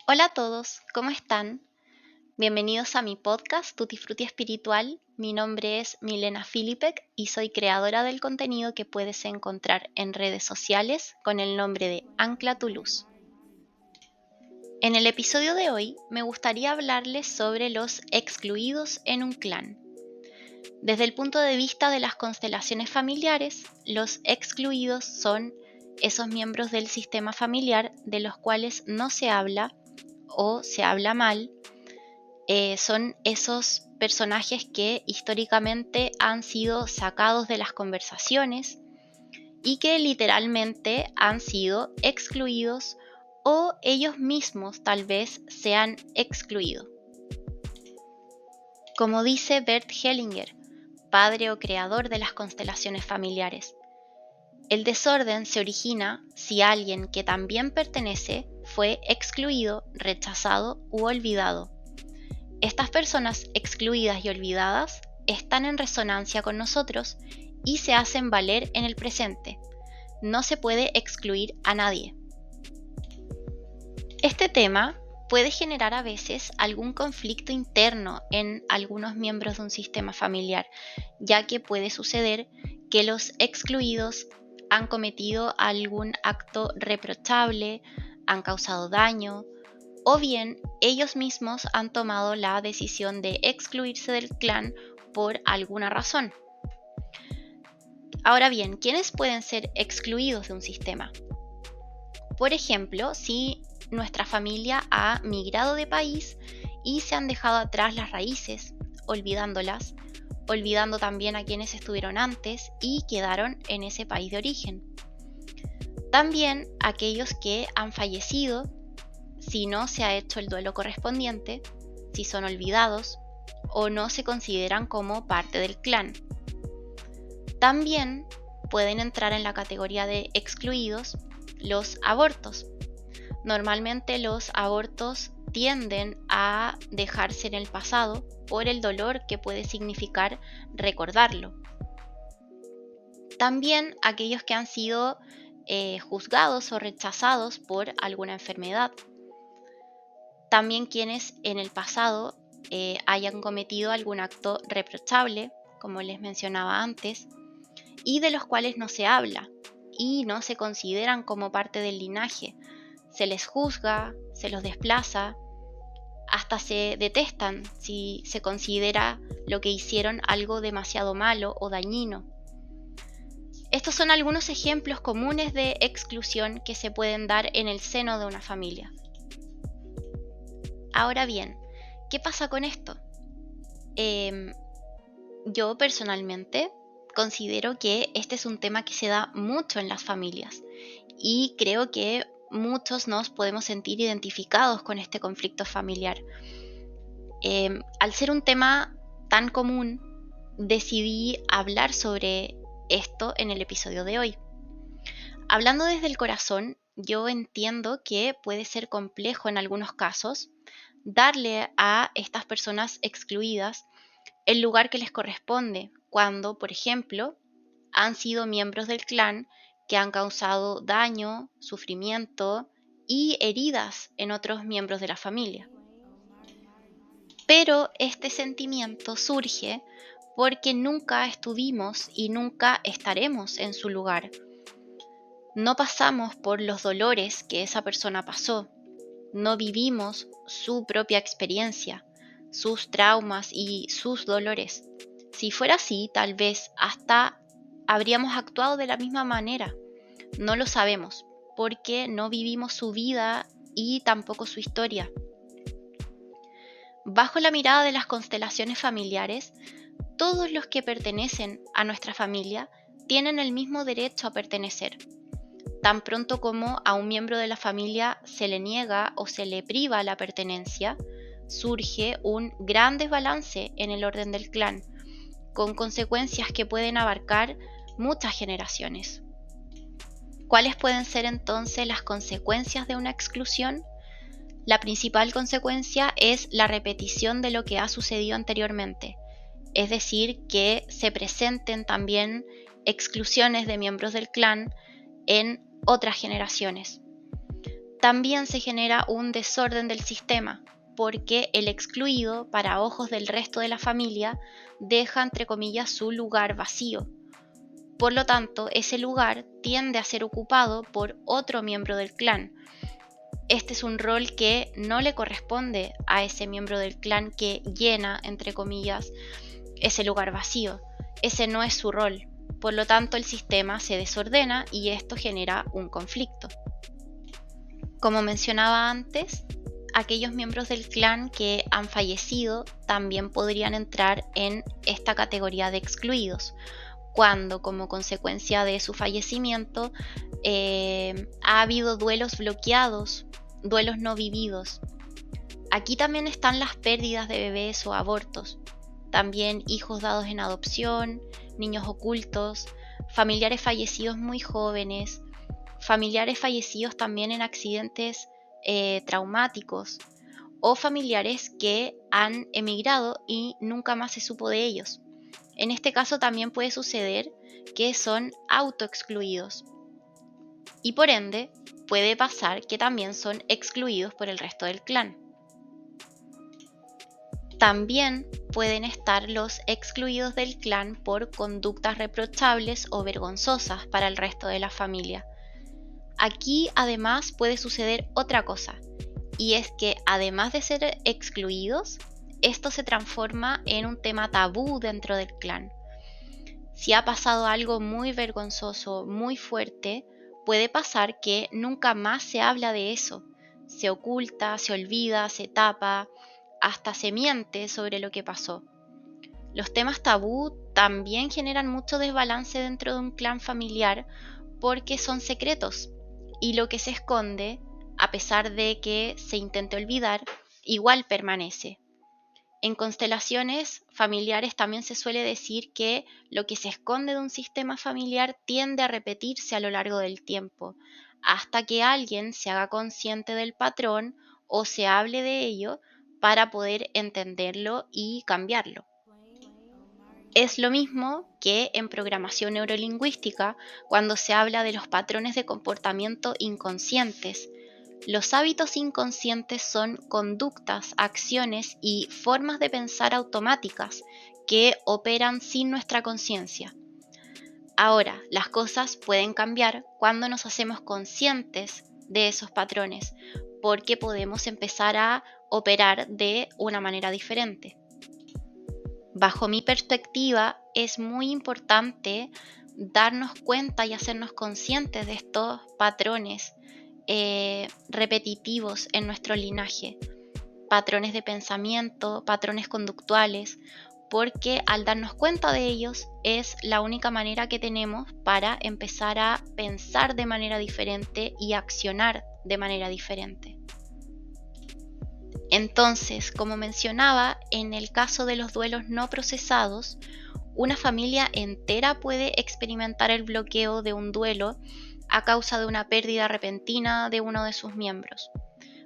Hola a todos, ¿cómo están? Bienvenidos a mi podcast Tutti Frutti Espiritual. Mi nombre es Milena Filipek y soy creadora del contenido que puedes encontrar en redes sociales con el nombre de Ancla tu Luz. En el episodio de hoy me gustaría hablarles sobre los excluidos en un clan. Desde el punto de vista de las constelaciones familiares, los excluidos son esos miembros del sistema familiar de los cuales no se habla o se habla mal. Son esos personajes que históricamente han sido sacados de las conversaciones y que literalmente han sido excluidos o ellos mismos tal vez se han excluido. Como dice Bert Hellinger, padre o creador de las constelaciones familiares, el desorden se origina si alguien que también pertenece fue excluido, rechazado u olvidado. Estas personas excluidas y olvidadas están en resonancia con nosotros y se hacen valer en el presente. No se puede excluir a nadie. Este tema puede generar a veces algún conflicto interno en algunos miembros de un sistema familiar, ya que puede suceder que los excluidos han cometido algún acto reprochable, han causado daño, o bien ellos mismos han tomado la decisión de excluirse del clan por alguna razón. Ahora bien, ¿quiénes pueden ser excluidos de un sistema? Por ejemplo, si nuestra familia ha migrado de país y se han dejado atrás las raíces, olvidándolas, olvidando también a quienes estuvieron antes y quedaron en ese país de origen. También aquellos que han fallecido, si no se ha hecho el duelo correspondiente, si son olvidados o no se consideran como parte del clan. También pueden entrar en la categoría de excluidos los abortos. Normalmente los abortos tienden a dejarse en el pasado por el dolor que puede significar recordarlo. También aquellos que han sido juzgados o rechazados por alguna enfermedad. También quienes en el pasado hayan cometido algún acto reprochable, como les mencionaba antes, y de los cuales no se habla y no se consideran como parte del linaje. Se les juzga, se los desplaza, hasta se detestan si se considera lo que hicieron algo demasiado malo o dañino. Estos son algunos ejemplos comunes de exclusión que se pueden dar en el seno de una familia. Ahora bien, ¿qué pasa con esto? Yo personalmente considero que este es un tema que se da mucho en las familias y creo que muchos nos podemos sentir identificados con este conflicto familiar. Al ser un tema tan común, decidí hablar sobre esto en el episodio de hoy. Hablando desde el corazón, yo entiendo que puede ser complejo en algunos casos darle a estas personas excluidas el lugar que les corresponde cuando, por ejemplo, han sido miembros del clan que han causado daño, sufrimiento y heridas en otros miembros de la familia. Pero este sentimiento surge porque nunca estuvimos y nunca estaremos en su lugar. No pasamos por los dolores que esa persona pasó. No vivimos su propia experiencia, sus traumas y sus dolores. Si fuera así, tal vez hasta habríamos actuado de la misma manera. No lo sabemos, porque no vivimos su vida y tampoco su historia. Bajo la mirada de las constelaciones familiares, todos los que pertenecen a nuestra familia tienen el mismo derecho a pertenecer. Tan pronto como a un miembro de la familia se le niega o se le priva la pertenencia, surge un gran desbalance en el orden del clan, con consecuencias que pueden abarcar muchas generaciones. ¿Cuáles pueden ser entonces las consecuencias de una exclusión? La principal consecuencia es la repetición de lo que ha sucedido anteriormente, es decir, que se presenten también exclusiones de miembros del clan en otras generaciones. También se genera un desorden del sistema, porque el excluido, para ojos del resto de la familia, deja entre comillas su lugar vacío. Por lo tanto, ese lugar tiende a ser ocupado por otro miembro del clan. Este es un rol que no le corresponde a ese miembro del clan que llena, entre comillas, ese lugar vacío. Ese no es su rol. Por lo tanto, el sistema se desordena y esto genera un conflicto. Como mencionaba antes, aquellos miembros del clan que han fallecido también podrían entrar en esta categoría de excluidos, cuando como consecuencia de su fallecimiento ha habido duelos bloqueados, duelos no vividos. Aquí también están las pérdidas de bebés o abortos, también hijos dados en adopción, niños ocultos, familiares fallecidos muy jóvenes, familiares fallecidos también en accidentes traumáticos o familiares que han emigrado y nunca más se supo de ellos. En este caso también puede suceder que son autoexcluidos y por ende puede pasar que también son excluidos por el resto del clan. También pueden estar los excluidos del clan por conductas reprochables o vergonzosas para el resto de la familia. Aquí además puede suceder otra cosa, y es que además de ser excluidos, esto se transforma en un tema tabú dentro del clan. Si ha pasado algo muy vergonzoso, muy fuerte, puede pasar que nunca más se habla de eso. Se oculta, se olvida, se tapa, hasta se miente sobre lo que pasó. Los temas tabú también generan mucho desbalance dentro de un clan familiar porque son secretos y lo que se esconde, a pesar de que se intente olvidar, igual permanece. En constelaciones familiares también se suele decir que lo que se esconde de un sistema familiar tiende a repetirse a lo largo del tiempo, hasta que alguien se haga consciente del patrón o se hable de ello para poder entenderlo y cambiarlo. Es lo mismo que en programación neurolingüística cuando se habla de los patrones de comportamiento inconscientes. Los hábitos inconscientes son conductas, acciones y formas de pensar automáticas que operan sin nuestra conciencia. Ahora, las cosas pueden cambiar cuando nos hacemos conscientes de esos patrones, porque podemos empezar a operar de una manera diferente. Bajo mi perspectiva, es muy importante darnos cuenta y hacernos conscientes de estos patrones repetitivos en nuestro linaje, patrones de pensamiento, patrones conductuales, porque al darnos cuenta de ellos es la única manera que tenemos para empezar a pensar de manera diferente y accionar de manera diferente. Entonces, como mencionaba, en el caso de los duelos no procesados, una familia entera puede experimentar el bloqueo de un duelo a causa de una pérdida repentina de uno de sus miembros,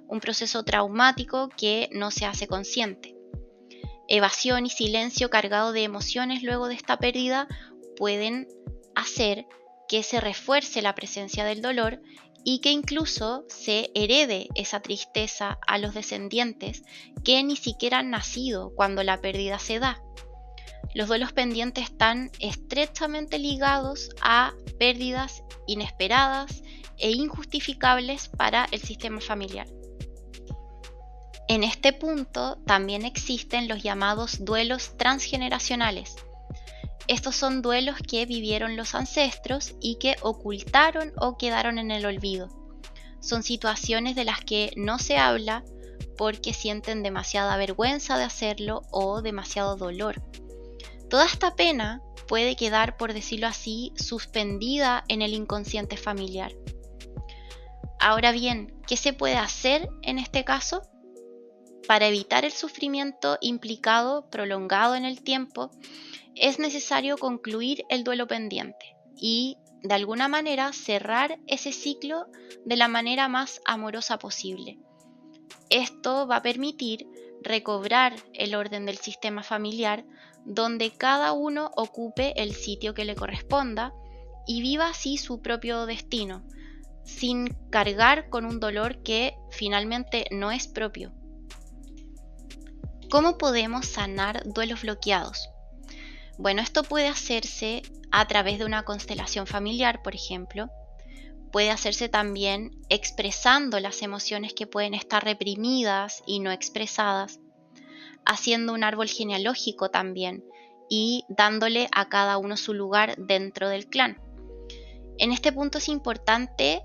un proceso traumático que no se hace consciente. Evasión y silencio cargado de emociones luego de esta pérdida pueden hacer que se refuerce la presencia del dolor y que incluso se herede esa tristeza a los descendientes que ni siquiera han nacido cuando la pérdida se da. Los duelos pendientes están estrechamente ligados a pérdidas inesperadas e injustificables para el sistema familiar. En este punto también existen los llamados duelos transgeneracionales. Estos son duelos que vivieron los ancestros y que ocultaron o quedaron en el olvido. Son situaciones de las que no se habla porque sienten demasiada vergüenza de hacerlo o demasiado dolor. Toda esta pena puede quedar, por decirlo así, suspendida en el inconsciente familiar. Ahora bien, ¿qué se puede hacer en este caso? Para evitar el sufrimiento implicado, prolongado en el tiempo, es necesario concluir el duelo pendiente y, de alguna manera, cerrar ese ciclo de la manera más amorosa posible. Esto va a permitir recobrar el orden del sistema familiar, donde cada uno ocupe el sitio que le corresponda y viva así su propio destino, sin cargar con un dolor que finalmente no es propio. ¿Cómo podemos sanar duelos bloqueados? Bueno, esto puede hacerse a través de una constelación familiar, por ejemplo. Puede hacerse también expresando las emociones que pueden estar reprimidas y no expresadas, haciendo un árbol genealógico también y dándole a cada uno su lugar dentro del clan. En este punto es importante,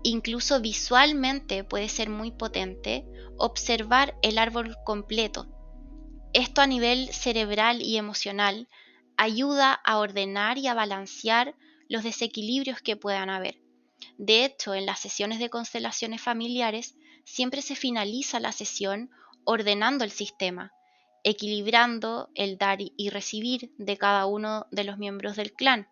incluso visualmente puede ser muy potente, observar el árbol completo. Esto a nivel cerebral y emocional ayuda a ordenar y a balancear los desequilibrios que puedan haber. De hecho, en las sesiones de constelaciones familiares siempre se finaliza la sesión ordenando el sistema, equilibrando el dar y recibir de cada uno de los miembros del clan.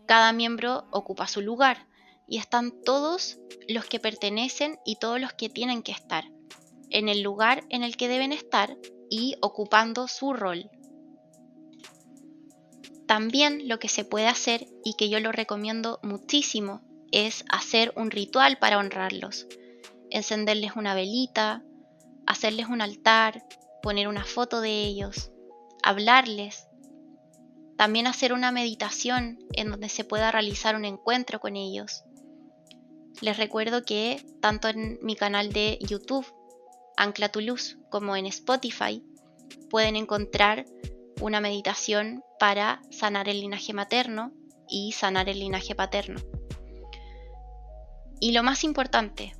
Cada miembro ocupa su lugar y están todos los que pertenecen y todos los que tienen que estar en el lugar en el que deben estar y ocupando su rol. También lo que se puede hacer, y que yo lo recomiendo muchísimo, es hacer un ritual para honrarlos. Encenderles una velita, hacerles un altar, poner una foto de ellos, hablarles. También hacer una meditación en donde se pueda realizar un encuentro con ellos. Les recuerdo que tanto en mi canal de YouTube, Ancla tu Luz, como en Spotify, pueden encontrar una meditación para sanar el linaje materno y sanar el linaje paterno. Y lo más importante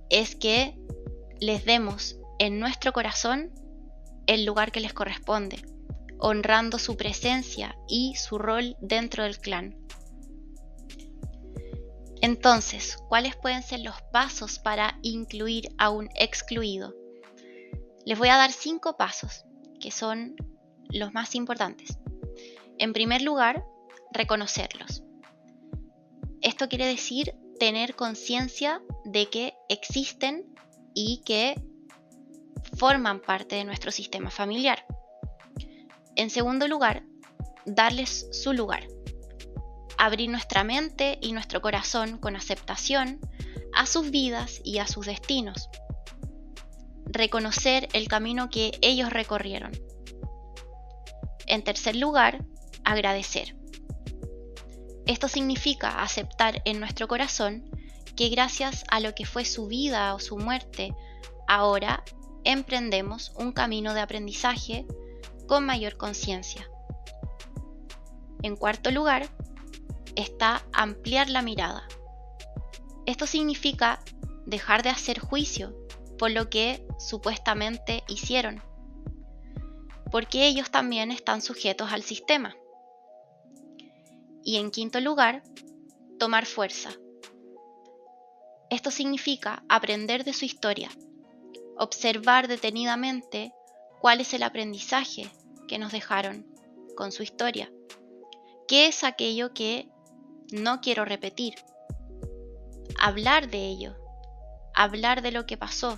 es que les demos en nuestro corazón el lugar que les corresponde, honrando su presencia y su rol dentro del clan. Entonces, ¿cuáles pueden ser los pasos para incluir a un excluido? Les voy a dar 5 pasos, que son los más importantes. En primer lugar, reconocerlos. Esto quiere decir tener conciencia de que existen y que forman parte de nuestro sistema familiar. En segundo lugar, darles su lugar. Abrir nuestra mente y nuestro corazón con aceptación a sus vidas y a sus destinos. Reconocer el camino que ellos recorrieron. En tercer lugar, agradecer. Esto significa aceptar en nuestro corazón que gracias a lo que fue su vida o su muerte, ahora emprendemos un camino de aprendizaje con mayor conciencia. En cuarto lugar, está ampliar la mirada. Esto significa dejar de hacer juicio por lo que supuestamente hicieron, porque ellos también están sujetos al sistema. Y en quinto lugar, tomar fuerza. Esto significa aprender de su historia, observar detenidamente cuál es el aprendizaje que nos dejaron con su historia, qué es aquello que no quiero repetir, hablar de ello, hablar de lo que pasó,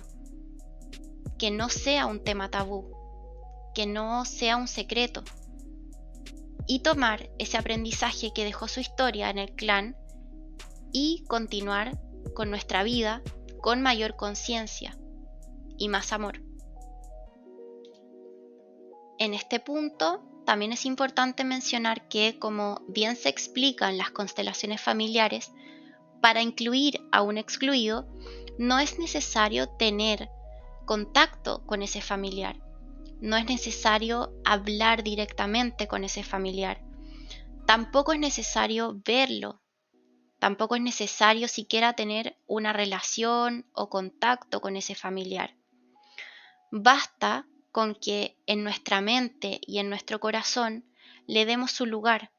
que no sea un tema tabú, que no sea un secreto, y tomar ese aprendizaje que dejó su historia en el clan y continuar con nuestra vida con mayor conciencia y más amor. En este punto, también es importante mencionar que, como bien se explica en las constelaciones familiares, para incluir a un excluido, no es necesario tener contacto con ese familiar. No es necesario hablar directamente con ese familiar. Tampoco es necesario verlo. Tampoco es necesario siquiera tener una relación o contacto con ese familiar. Basta con que en nuestra mente y en nuestro corazón le demos su lugar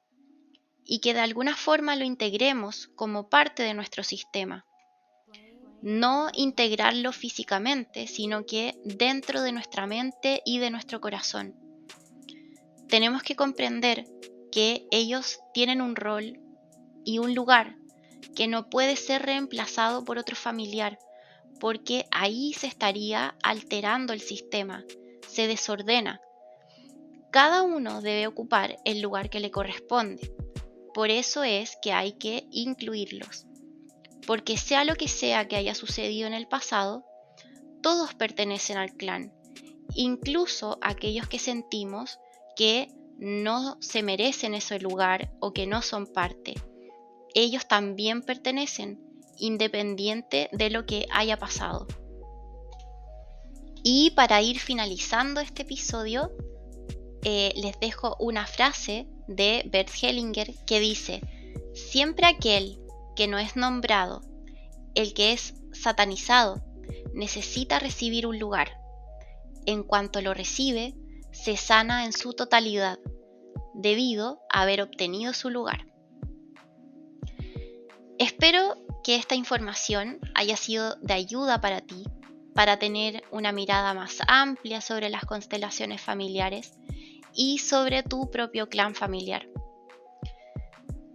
y que de alguna forma lo integremos como parte de nuestro sistema. No integrarlo físicamente, sino que dentro de nuestra mente y de nuestro corazón. Tenemos que comprender que ellos tienen un rol y un lugar que no puede ser reemplazado por otro familiar, porque ahí se estaría alterando el sistema, se desordena. Cada uno debe ocupar el lugar que le corresponde. Por eso es que hay que incluirlos. Porque sea lo que sea que haya sucedido en el pasado, todos pertenecen al clan, incluso aquellos que sentimos que no se merecen ese lugar o que no son parte. Ellos también pertenecen, independiente de lo que haya pasado. Y para ir finalizando este episodio, les dejo una frase de Bert Hellinger que dice: siempre aquel que no es nombrado, el que es satanizado, necesita recibir un lugar. En cuanto lo recibe, se sana en su totalidad, debido a haber obtenido su lugar. Espero que esta información haya sido de ayuda para ti, para tener una mirada más amplia sobre las constelaciones familiares y sobre tu propio clan familiar.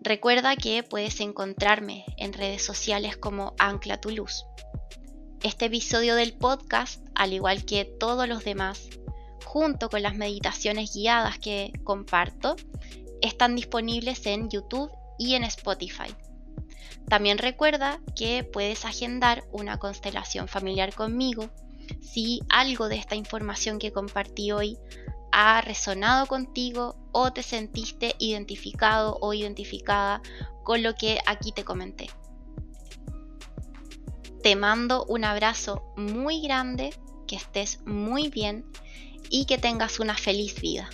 Recuerda que puedes encontrarme en redes sociales como Ancla tu Luz. Este episodio del podcast, al igual que todos los demás, junto con las meditaciones guiadas que comparto, están disponibles en YouTube y en Spotify. También recuerda que puedes agendar una constelación familiar conmigo si algo de esta información que compartí hoy ha resonado contigo o te sentiste identificado o identificada con lo que aquí te comenté. Te mando un abrazo muy grande, que estés muy bien y que tengas una feliz vida.